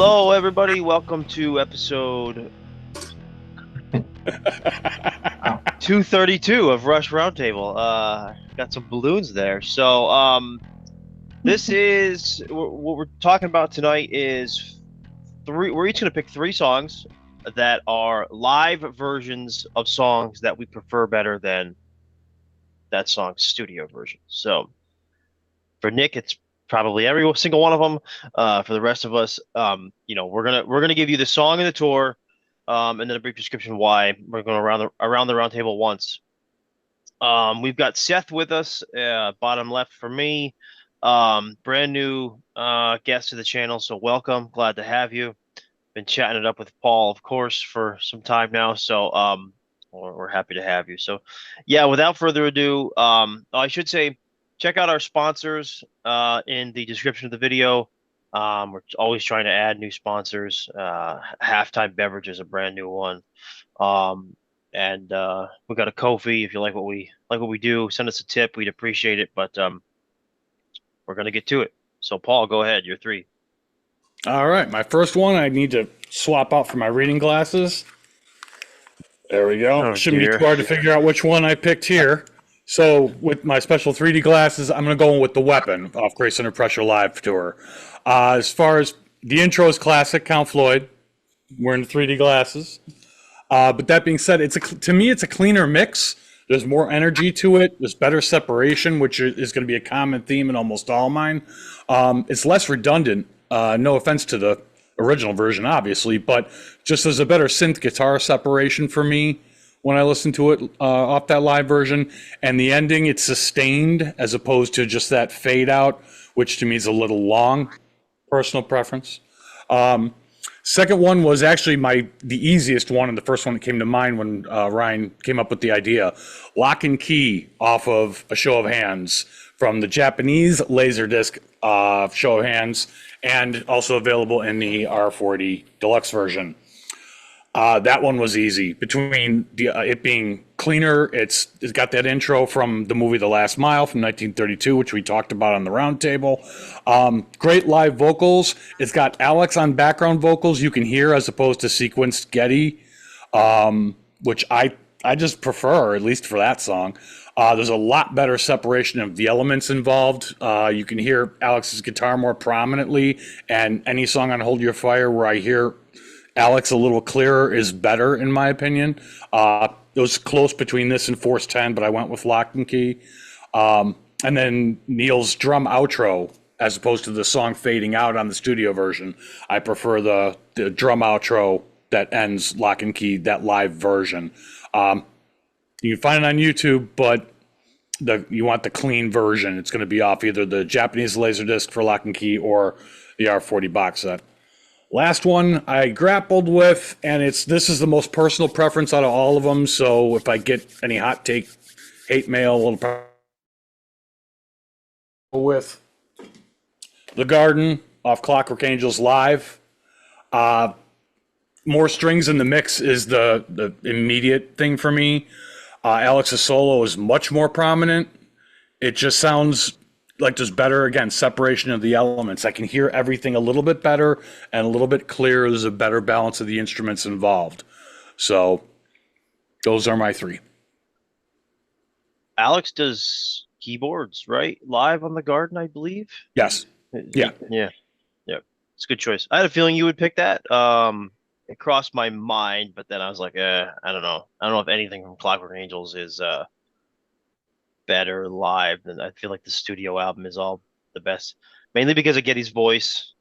Hello, everybody. Welcome to episode Oh, 232 of Rush Roundtable. Got some balloons there. This is what we're talking about tonight is three. We're each going to pick three songs that are live versions of songs that we prefer better than that song's studio version. So for Nick, it's probably every single one of them. For the rest of us, we're gonna give you the song and the tour, and then a brief description why we're going around the round table once. We've got Seth with us, bottom left for me, brand new guest to the channel, so welcome, glad to have you. Been chatting it up with Paul, of course, for some time now, so we're happy to have you. So, yeah, without further ado, I should say, check out our sponsors in the description of the video. We're always trying to add new sponsors. Halftime Beverage is a brand new one. And we got a Ko-fi. If you like what we do, send us a tip. We'd appreciate it. But we're gonna get to it. So, Paul, go ahead. You're three. all right. My first one, I need to swap out for my reading glasses. There we go. Oh, Shouldn't be dear. too hard to figure out which one I picked here. So with my special 3D glasses, I'm going to go with The Weapon off Grace Under Pressure Live Tour. As far as the intro is classic, Count Floyd, wearing the 3D glasses. But that being said, to me, it's a cleaner mix. There's more energy to it. There's better separation, which is going to be a common theme in almost all mine. It's less redundant. No offense to the original version, obviously, but just there's a better synth guitar separation for me when I listen to it off that live version. And the ending, it's sustained as opposed to just that fade out, which to me is a little long. Personal preference. Second one was actually the easiest one and the first one that came to mind when Ryan came up with the idea. Lock and Key off of A Show of Hands from the Japanese Laserdisc Show of Hands, and also available in the R40 deluxe version. That one was easy. Between it being cleaner, it's got that intro from the movie The Last Mile from 1932, which we talked about on the roundtable. Great live vocals. It's got Alex on background vocals you can hear as opposed to sequenced Getty, which I just prefer, at least for that song. There's a lot better separation of the elements involved. You can hear Alex's guitar more prominently, and any song on Hold Your Fire where I hear Alex a little clearer is better, in my opinion. It was close between this and Force 10, but I went with Lock and Key. And then Neil's drum outro, as opposed to the song fading out on the studio version. I prefer the drum outro that ends Lock and Key, that live version. You can find it on YouTube, but you want the clean version. It's going to be off either the Japanese Laserdisc for Lock and Key or the R40 box set. Last one I grappled with, and this is the most personal preference out of all of them. So if I get any hate mail, it'll probably go with The Garden off Clockwork Angels Live. More strings in the mix is the immediate thing for me. Alex's solo is much more prominent. It just sounds like there's better, again, separation of the elements. I can hear everything a little bit better and a little bit clearer. There's a better balance of the instruments involved. So those are my three. Alex does keyboards, right? Live on the Garden, I believe. Yes. Yeah. Yeah. It's a good choice. I had a feeling you would pick that. It crossed my mind, but then I was like, I don't know. I don't know if anything from Clockwork Angels is better live than I feel like the studio album is all the best, mainly because of Getty's voice.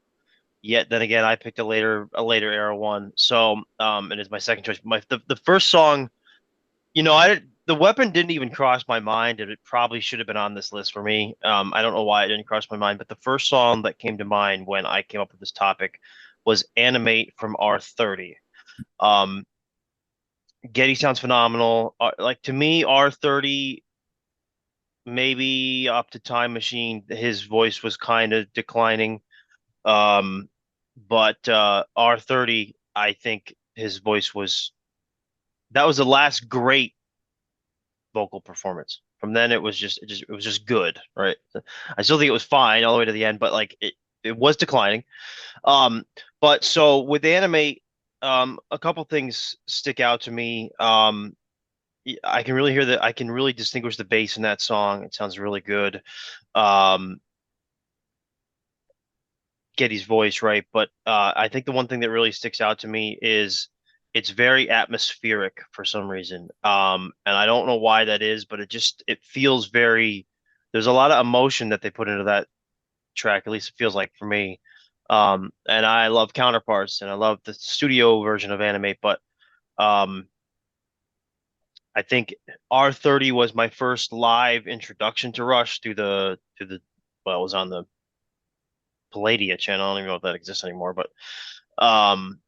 Yet then again, I picked a later era one. So and it's my second choice. The first song, the Weapon didn't even cross my mind, and it probably should have been on this list for me. I don't know why it didn't cross my mind, but the first song that came to mind when I came up with this topic was Animate from R30. Getty sounds phenomenal. Like, to me, R30, maybe up to Time Machine, his voice was kind of declining. But R30, I think his voice that was the last great vocal performance. From then it was just good, right? I still think it was fine all the way to the end, but like it it was declining. Um, but so with Animate, a couple things stick out to me. I can really hear that. I can really distinguish the bass in that song. It sounds really good. Um, Getty's voice, right? But I think the one thing that really sticks out to me is it's very atmospheric for some reason. And I don't know why that is, but it feels very. There's a lot of emotion that they put into that track. At least it feels like for me. And I love Counterparts, and I love the studio version of Animate, but um, I think R30 was my first live introduction to Rush well, it was on the Palladia channel. I don't even know if that exists anymore, but um,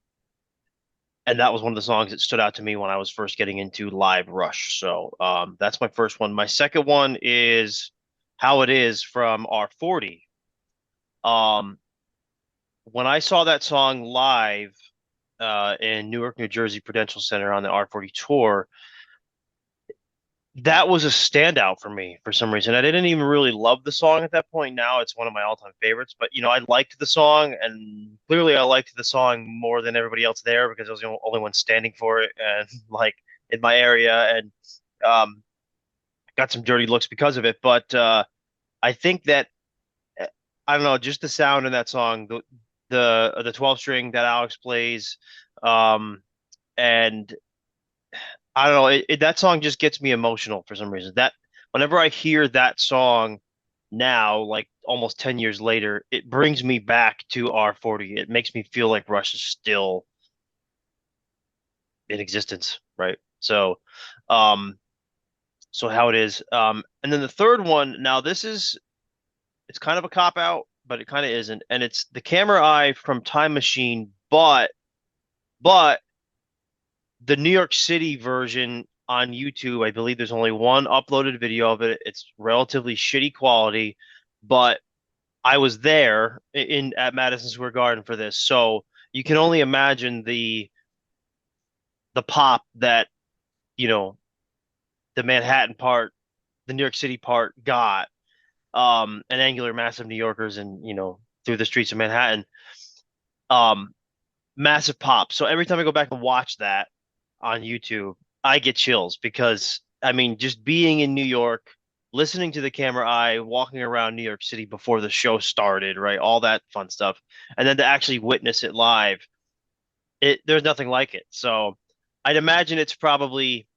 and that was one of the songs that stood out to me when I was first getting into live Rush. So that's my first one. My second one is How It Is from R40. Um, when I saw that song live in Newark, New Jersey Prudential Center on the R40 tour, that was a standout for me for some reason. I didn't even really love the song at that point. Now it's one of my all-time favorites, but I liked the song, and clearly I liked the song more than everybody else there because I was the only one standing for it and like in my area, and um got some dirty looks because of it. But I think that I don't know, just the sound in that song, the 12 string that Alex plays, and I don't know. That song just gets me emotional for some reason. That whenever I hear that song now, like almost 10 years later, it brings me back to R40. It makes me feel like Rush is still in existence, right? Um, so How It Is. And then the third one, now it's kind of a cop out, but it kind of isn't. And it's The Camera Eye from Time Machine, but the New York City version on YouTube, I believe there's only one uploaded video of it. It's relatively shitty quality, but I was there in at Madison Square Garden for this, so you can only imagine the pop that you know the Manhattan part, the New York City part got, an angular mass of New Yorkers and through the streets of Manhattan. Um, Massive pop. So every time I go back and watch that on YouTube, I get chills because I mean, just being in New York, listening to The Camera Eye, walking around New York City before the show started, right? All that fun stuff. And then to actually witness it live, there's nothing like it. So I'd imagine it's probably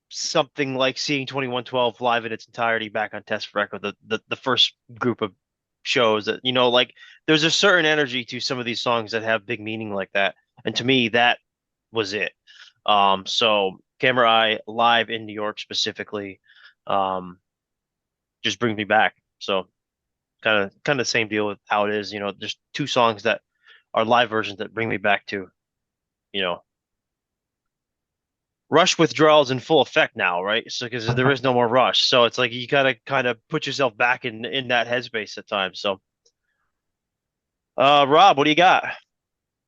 something like seeing 2112 live in its entirety back on Test for Echo, the first group of shows that like there's a certain energy to some of these songs that have big meaning like that, and to me that was it. So Camera Eye live in New York specifically, um, just brings me back. So kind of the same deal with How It Is. There's two songs that are live versions that bring me back to you know Rush withdrawals in full effect now, right? So because there is no more Rush, so it's like you gotta kind of put yourself back in that headspace at times. So, Rob, what do you got?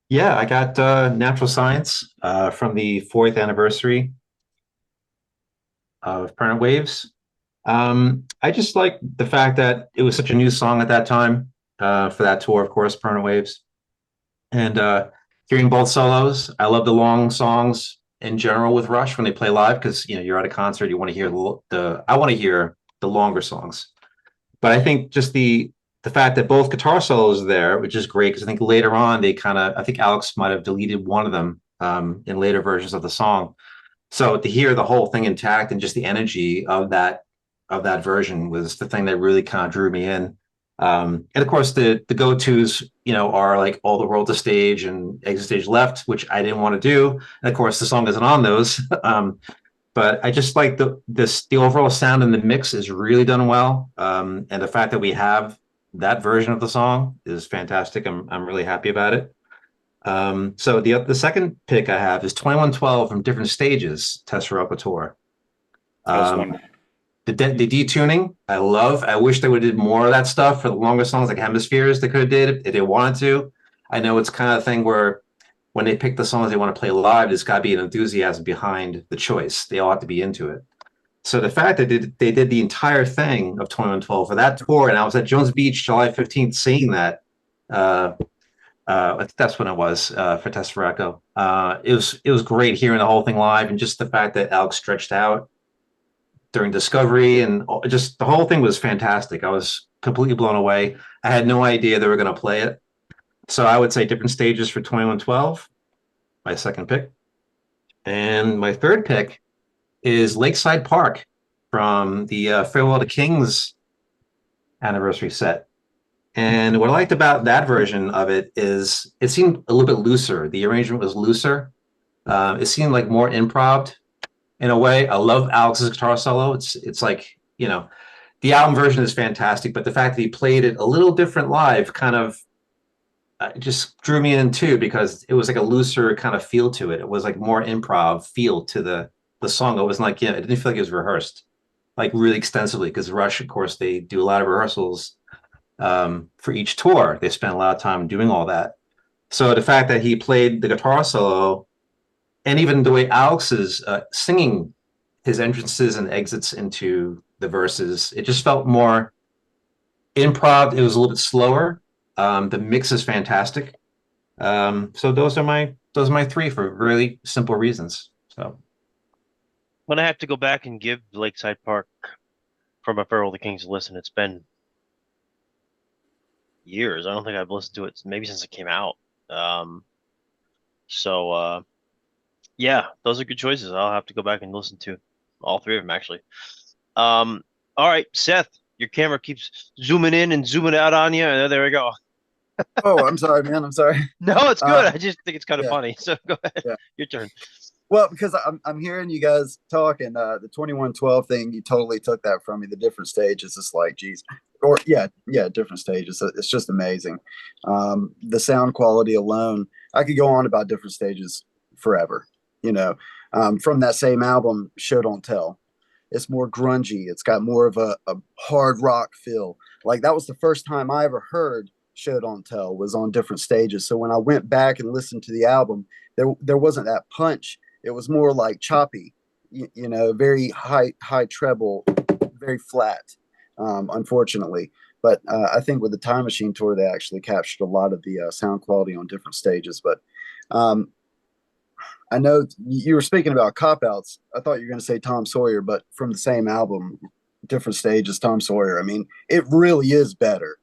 Yeah, I got Natural Science from the fourth anniversary of Permanent Waves. I just like the fact that it was such a new song at that time for that tour, of course, Permanent Waves. And hearing both solos, I love the long songs in general with Rush when they play live because you're at a concert, you want to hear I want to hear the longer songs. But I think just the fact that both guitar solos are there, which is great because I think later on I think Alex might have deleted one of them in later versions of the song. So to hear the whole thing intact and just the energy of that version was the thing that really kind of drew me in. And of course the go-tos, are like All the World to Stage and Exit Stage Left, which I didn't want to do. And of course the song isn't on those. But I just like the overall sound and the mix is really done well. And the fact that we have that version of the song is fantastic. I'm really happy about it. So the second pick I have is 2112 from Different Stages, Tessa Roca Tour. That was Um, wonderful. the detuning, I love. I wish they would have did more of that stuff for the longer songs like Hemispheres they could have did if they wanted to. I know it's kind of a thing where when they pick the songs they want to play live, there's got to be an enthusiasm behind the choice. They all have to be into it. So the fact that they did the entire thing of 2112 for that tour, and I was at Jones Beach July 15th seeing that. Uh, I think that's when it was for Tesseract. It was great hearing the whole thing live, and just the fact that Alex stretched out during Discovery, and just the whole thing was fantastic. I was completely blown away. I had no idea they were going to play it. So I would say Different Stages for 2112, my second pick. And my third pick is Lakeside Park from the Farewell to Kings anniversary set. And what I liked about that version of it is it seemed a little bit looser. The arrangement was looser. It seemed like more improv in a way. I love Alex's guitar solo. It's like, you know, the album version is fantastic, but the fact that he played it a little different live kind of just drew me in too, because it was like a looser kind of feel to it. It was like more improv feel to the song. It wasn't like, yeah, it didn't feel like it was rehearsed like really extensively, because Rush, of course, they do a lot of rehearsals for each tour. They spent a lot of time doing all that. So the fact that he played the guitar solo, and even the way Alex is singing his entrances and exits into the verses, it just felt more improv. It was a little bit slower. The mix is fantastic. So those are my three for really simple reasons. So I'm gonna have to go back and give Lakeside Park from a Farewell to Kings a listen. It's been years. I don't think I've listened to it maybe since it came out. So yeah, those are good choices. I'll have to go back and listen to all three of them actually. All right, Seth, your camera keeps zooming in and zooming out on you. There we go. Oh, I'm sorry, man. I'm sorry. No, it's good. I just think it's kind of yeah. funny. So go ahead. Yeah. Your turn. Well, because I'm hearing you guys talking, the 2112 thing, you totally took that from me. The different stages, it's like, geez, or yeah, different stages. It's just amazing. The sound quality alone, I could go on about different stages forever. You know, from that same album, Show Don't Tell, it's more grungy. It's got more of a hard rock feel. Like that was the first time I ever heard Show Don't Tell was on Different Stages. So when I went back and listened to the album, there wasn't that punch. It was more like choppy, you know, very high treble, very flat, unfortunately. But I think with the Time Machine tour, they actually captured a lot of the sound quality on Different Stages. But I know you were speaking about cop-outs. I thought you were going to say Tom Sawyer, but from the same album, Different Stages, Tom Sawyer. I mean, it really is better.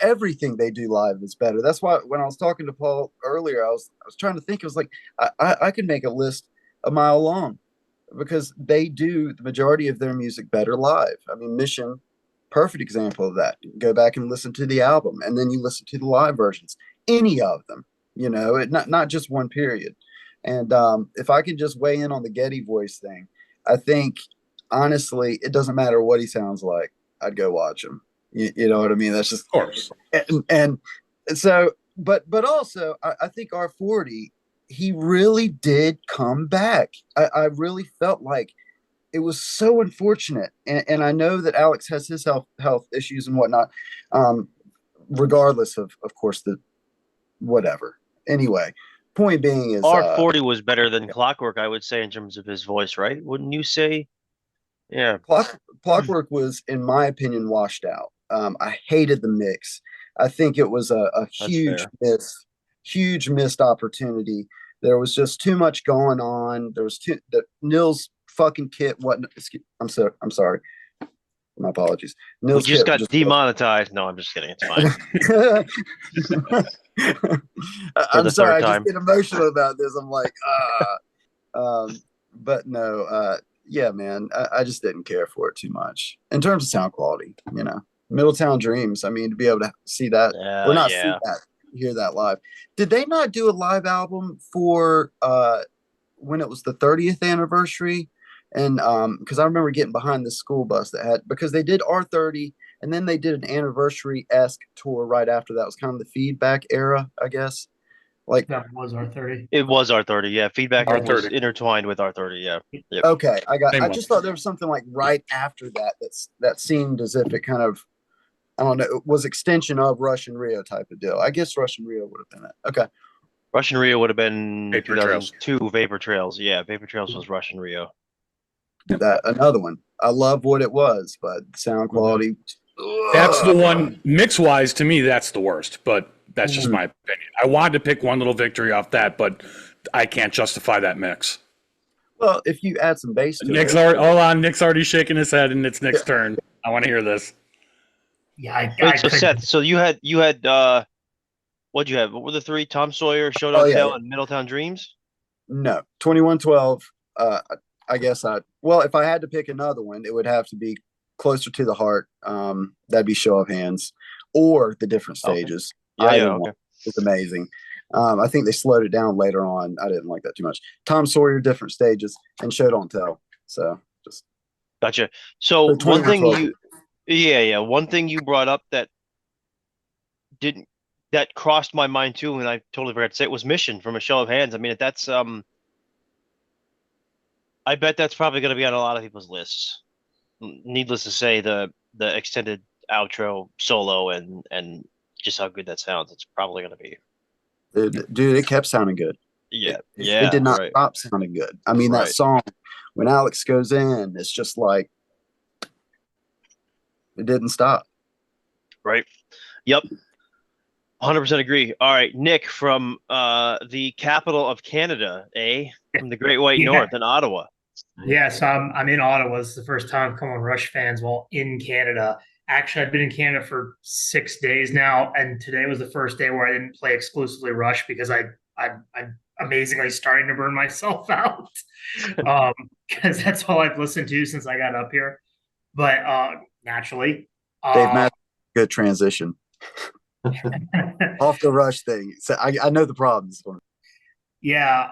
Everything they do live is better. That's why when I was talking to Paul earlier, I was trying to think. It was like I could make a list a mile long because they do the majority of their music better live. I mean, Mission, perfect example of that. Go back and listen to the album, and then you listen to the live versions. Any of them, you know, not just one period. And if I could just weigh in on the Getty voice thing, I think honestly, it doesn't matter what he sounds like. I'd go watch him. You know what I mean? That's just, Of course. And so, but also, I think R40, he really did come back. I really felt like it was so unfortunate, and I know that Alex has his health issues and whatnot. Regardless of course, the whatever. Anyway, point being is R40 was better than Clockwork, I would say, in terms of his voice, right? Wouldn't you say? Yeah. Clockwork was, in my opinion, washed out. I hated the mix. I think it was a huge missed opportunity. There was just too much going on. There was Nils fucking kit. I'm sorry. My apologies. Nils just got demonetized. No, I'm just kidding. It's fine. I'm sorry. I just get emotional about this. I'm like, but no, yeah, man. I just didn't care for it too much in terms of sound quality. You know, Middletown Dreams. I mean, to be able to see that, or not see that, hear that live. Did they not do a live album for when it was the 30th anniversary? And because I remember getting behind this school bus that had, because they did R30 and then they did an anniversary-esque tour right after that. It was kind of the Feedback era, I guess. Like that was R30. It was R30, yeah. Feedback was intertwined with R30, yeah. Yep. Okay, I just thought there was something like right after that seemed as if it kind of, I don't know, it was extension of Rush and Rio type of deal. I guess Rush and Rio would have been it. Okay. Rush and Rio would have been Vapor 2002 Vapor Trails. Yeah, Vapor Trails was Rush and Rio. That another one. I love what it was, but sound quality. That's the one, mix-wise, to me, that's the worst, but that's just my opinion. I wanted to pick one little victory off that, but I can't justify that mix. Well, if you add some bass to Nick's it, already, hold on, Nick's already shaking his head, and it's Nick's turn. I want to hear this. Yeah, I Wait, so couldn't. Seth, so you had what'd you have? What were the three? Tom Sawyer, Show Oh, Don't yeah, Tell, yeah. and Middletown Dreams? No, 2112. I guess well, if I had to pick another one, it would have to be closer to the heart. That'd be Show of Hands or The Different Okay. Stages. Yeah, Either yeah, one okay. is amazing. I think they slowed it down later on. I didn't like that too much. Tom Sawyer, Different Stages, and Show Don't Tell. So just Gotcha. So but one thing 2112. yeah, one thing you brought up didn't that crossed my mind too, and I totally forgot to say it was Mission from A Show of Hands. I mean, that's I bet that's probably going to be on a lot of people's lists. Needless to say, the extended outro solo and just how good that sounds, it's probably going to be. Dude, it kept sounding good. Yeah, It did not right, stop sounding good. I mean, that right, song when Alex goes in, it's just like it didn't stop. right. Yep, 100% agree. All right, Nick from the capital of Canada, from the Great White Yeah. North in Ottawa. Yes, I'm in Ottawa. This is the first time I've come on Rush Fans while in Canada. Actually, I've been in Canada for 6 days now, and today was the first day where I didn't play exclusively Rush because I'm amazingly starting to burn myself out. Because that's all I've listened to since I got up here. But naturally, Dave Matthews, good transition off the Rush thing. So I know the problems. yeah.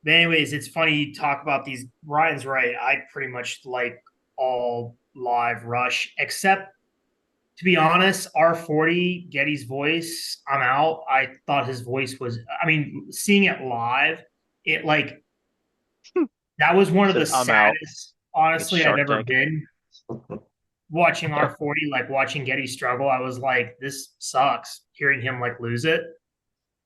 But anyways, it's funny you talk about these. Ryan's right. I pretty much like all live Rush, except to be honest, R40, Getty's voice, I'm out. I thought his voice was, I mean, seeing it live, it like, that was one of the I'm out. saddest, honestly, I've Shark ever Tank. been watching R40, like watching Getty struggle. I was like, this sucks hearing him like lose it.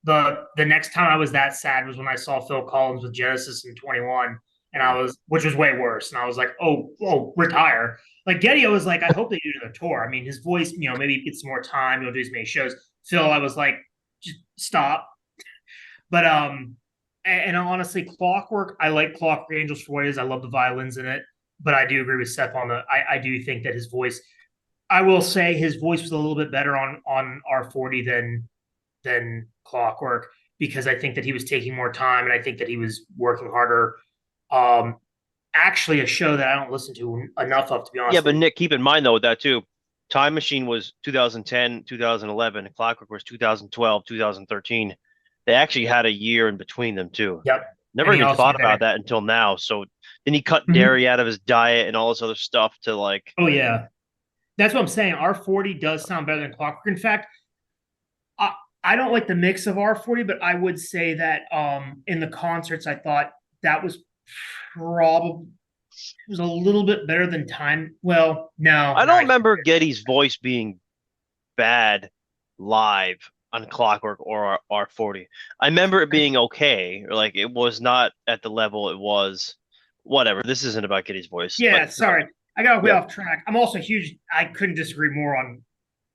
The next time I was that sad was when I saw Phil Collins with Genesis in 21, and which was way worse. And I was like, oh, retire. Like Getty, I was like, I hope they do another tour. I mean, his voice, maybe he gets some more time. He'll do as many shows. Phil, I was like, just stop. But and honestly, Clockwork, I like Clockwork Angels for what it is. I love the violins in it. But I do agree with Seth on I do think that his voice, I will say his voice was a little bit better on R40 than Clockwork, because I think that he was taking more time and I think that he was working harder. Actually, a show that I don't listen to enough of, to be honest. Yeah, but Nick, keep in mind though with that too, Time Machine was 2010, 2011, Clockwork was 2012, 2013. They actually had a year in between them too. Yep. Never even thought about that until now. So then he cut dairy out of his diet and all this other stuff to like. Oh yeah, that's what I'm saying. R40 does sound better than Clockwork. In fact, I don't like the mix of R40, but I would say that in the concerts, I thought that was probably was a little bit better than Time. Well, no, I don't remember Getty's voice being bad live on Clockwork or R40. I remember it being okay, or like it was not at the level it was. Whatever. This isn't about Getty's voice. Yeah, but, sorry. I got way off track. I'm also huge. I couldn't disagree more on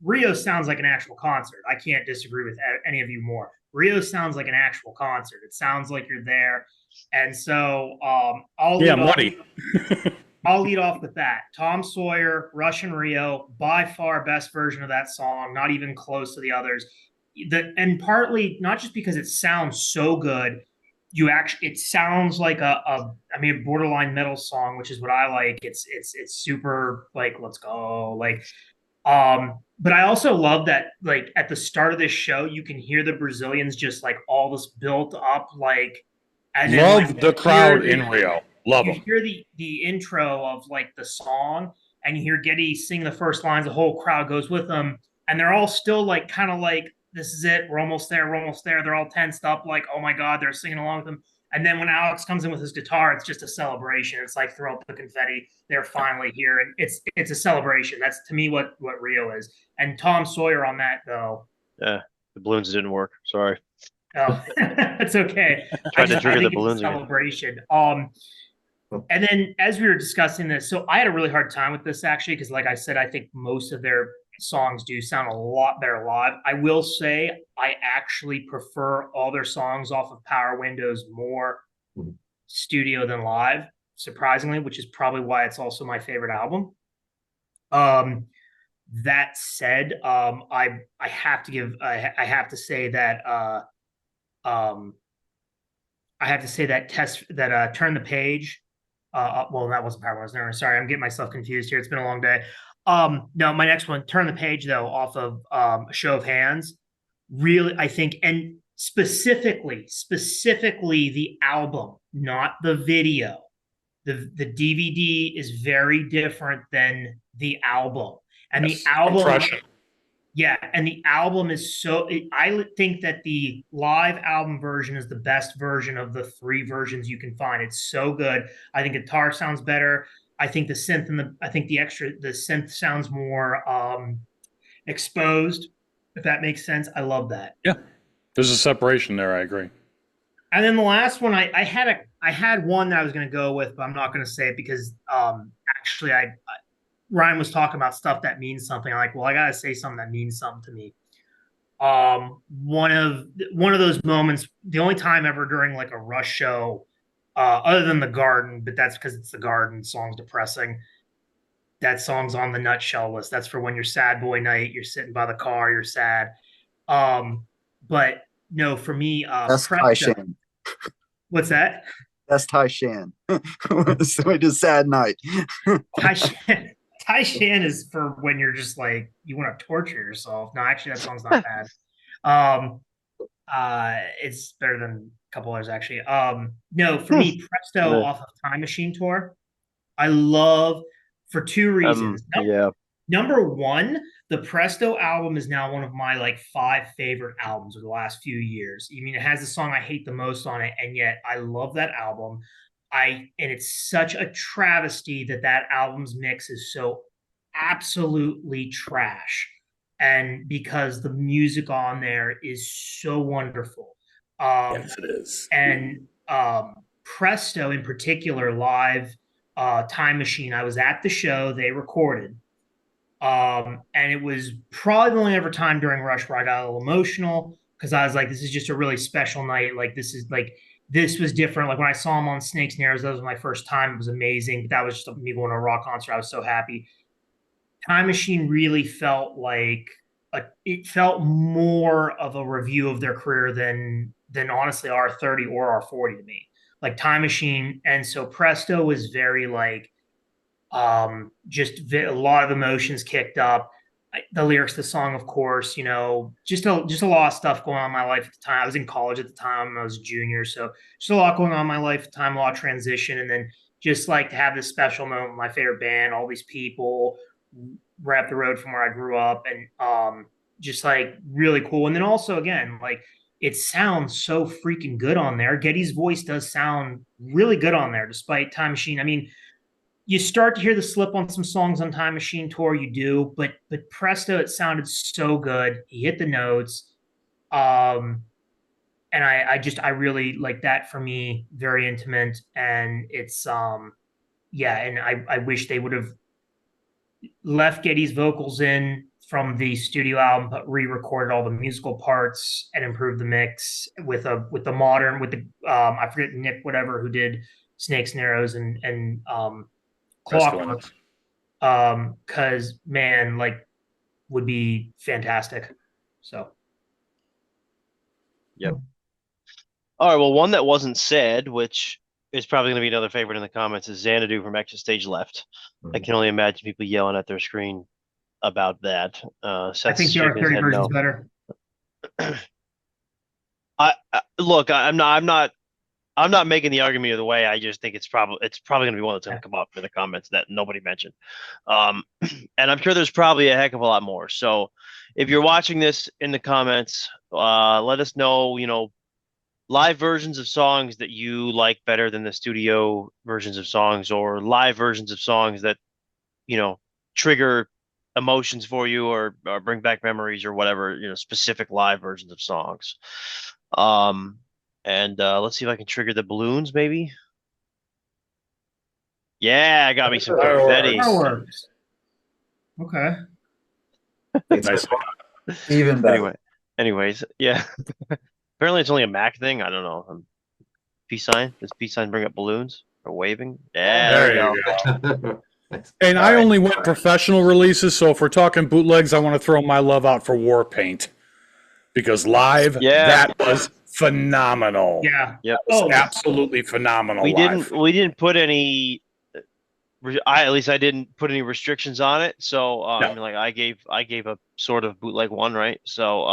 Rio. Sounds like an actual concert. I can't disagree with any of you more. Rio sounds like an actual concert. It sounds like you're there. And so I'll lead off with that. Tom Sawyer, Rush and Rio, by far best version of that song, not even close to the others. And partly not just because it sounds so good, it sounds like a borderline metal song, which is what I like. It's super like, let's go. Like but I also love that like at the start of this show, you can hear the Brazilians just like all this built up like, and then, love the crowd in Rio. Love them. You hear the intro of like the song, and you hear Getty sing the first lines. The whole crowd goes with them, and they're all still like kind of like, this is it. We're almost there. We're almost there. They're all tensed up, like, oh my God, they're singing along with him. And then when Alex comes in with his guitar, it's just a celebration. It's like throw up the confetti. They're finally here, and it's a celebration. That's to me what Rio is. And Tom Sawyer on that though. Yeah, the balloons didn't work. Sorry. Oh, that's okay. Tried to trigger the balloons celebration. And then as we were discussing this, so I had a really hard time with this actually, because like I said, I think most of their songs do sound a lot better live. I will say I actually prefer all their songs off of Power Windows more studio than live, surprisingly, which is probably why it's also my favorite album. That said, I have to give I have to say that um I have to say that test that turn the page. Well, that wasn't Power Wars. No, sorry, I'm getting myself confused here. It's been a long day. No, my next one, turn the page though, off of a show of hands. Really, I think, and specifically the album, not the video. The DVD is very different than the album, and Yes, the album fresh. yeah, and the album is I think that the live album version is the best version of the three versions you can find. It's so good. I think guitar sounds better. I think the synth and I think the synth sounds more exposed, if that makes sense. I love that. Yeah, there's a separation there. I agree. And then the last one, I had one that I was going to go with, but I'm not going to say it because actually Ryan was talking about stuff that means something. I'm like, well, I gotta say something that means something to me. One of those moments, the only time ever during like a Rush show, other than the Garden, but that's because it's the Garden. Song's depressing. That song's on the Nutshell list. That's for when you're sad boy night. You're sitting by the car. You're sad. Um, but no, for me, That's Ty Presto. Shan. What's that? That's Ty Shan. So it is sad night. Ty Shan. Tai Shan is for when you're just like you want to torture yourself. No, actually, that song's not bad. It's better than a couple others actually. No, for me, Presto off of Time Machine tour, I love for two reasons. Yeah. Number one, the Presto album is now one of my like 5 favorite albums of the last few years. I mean, it has the song I hate the most on it, and yet I love that album. And it's such a travesty that that album's mix is so absolutely trash, and because the music on there is so wonderful. Yes, it is. And Presto in particular, live Time Machine. I was at the show they recorded. And it was probably the only ever time during Rush where I got a little emotional because I was like, this is just a really special night. Like, this was different. Like when I saw him on Snakes and Arrows, that was my first time. It was amazing. But that was just me going to a rock concert. I was so happy. Time Machine really felt like it felt more of a review of their career than honestly R30 or R40 to me. Like Time Machine, and so Presto was very like just a lot of emotions kicked up. The lyrics, the song, of course, just a lot of stuff going on in my life at the time. I was in college at the time. I was a junior, so just a lot going on in my life at the time, a lot of transition, and then just like to have this special moment with my favorite band, all these people right up the road from where I grew up, and just like really cool. And then also again, like it sounds so freaking good on there. Getty's voice does sound really good on there, despite Time Machine. I mean, you start to hear the slip on some songs on Time Machine tour, you do, but Presto, it sounded so good. He hit the notes. And I really like that. For me, very intimate. And it's yeah, and I wish they would have left Getty's vocals in from the studio album, but re-recorded all the musical parts and improved the mix with the modern, with the I forget Nick whatever who did Snakes and Arrows and Clockwork, because man, like, would be fantastic. So, Yep. All right. Well, one that wasn't said, which is probably going to be another favorite in the comments, is Xanadu from Exit Stage Left. I can only imagine people yelling at their screen about that. I think the R30 version is better. Look, I'm not making the argument either way. I just think it's probably going to be one that's going to come up in the comments that nobody mentioned. And I'm sure there's probably a heck of a lot more. So if you're watching this in the comments, let us know, live versions of songs that you like better than the studio versions of songs, or live versions of songs that, trigger emotions for you, or bring back memories, or whatever, specific live versions of songs. And let's see if I can trigger the balloons, maybe. Yeah, I got me some Fireworks. confetti. Fireworks. Okay. Nice. Even better. Anyways, yeah. Apparently, it's only a Mac thing. I don't know. Peace sign. Does peace sign bring up balloons or waving? Yeah, there we go. And I only went professional releases, so if we're talking bootlegs, I want to throw my love out for Warpaint. Because live, Yeah. that was phenomenal. Yeah. Yep. Oh, Absolutely phenomenal We live. didn't put any. At least I didn't put any restrictions on it. So No. like I gave a sort of bootleg one, right? So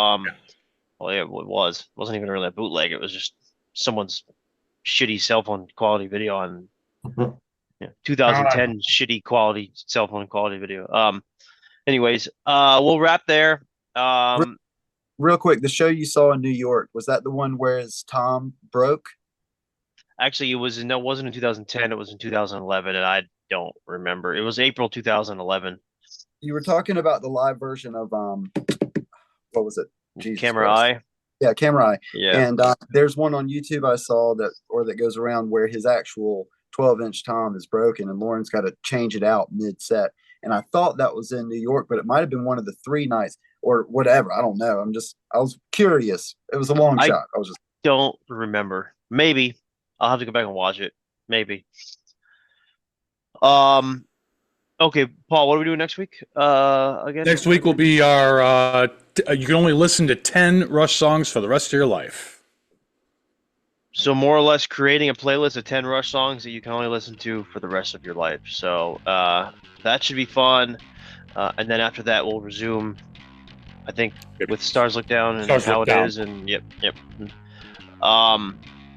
well, yeah, it wasn't even really a bootleg. It was just someone's shitty cell phone quality video on 2010 shitty quality cell phone quality video. Anyways, we'll wrap there. Real quick, the show you saw in New York, was that the one where his Tom broke? Actually, it wasn't in 2010. It was in 2011, and I don't remember. It was April 2011. You were talking about the live version of what was it? Jesus Camera Christ. Eye. Yeah, Camera Eye. Yeah. And there's one on YouTube I saw that goes around where his actual 12-inch Tom is broken, and Lauren's got to change it out mid-set. And I thought that was in New York, but it might have been one of the 3 nights or whatever. I don't know. I was curious. It was a long shot. I was just don't remember. Maybe I'll have to go back and watch it. Maybe. Okay, Paul, what are we doing next week? Again? Next week will be our. You can only listen to 10 Rush songs for the rest of your life. So more or less creating a playlist of 10 Rush songs that you can only listen to for the rest of your life. So that should be fun. And then after that, we'll resume, I think, with Stars Look Down and Stars how Look it Down. is. And yep. All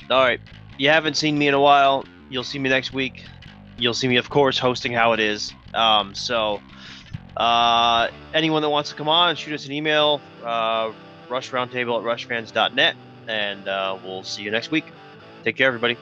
right. You haven't seen me in a while. You'll see me next week. You'll see me, of course, hosting How It Is. So anyone that wants to come on, shoot us an email, rushroundtable@rushfans.net, and we'll see you next week. Take care, everybody.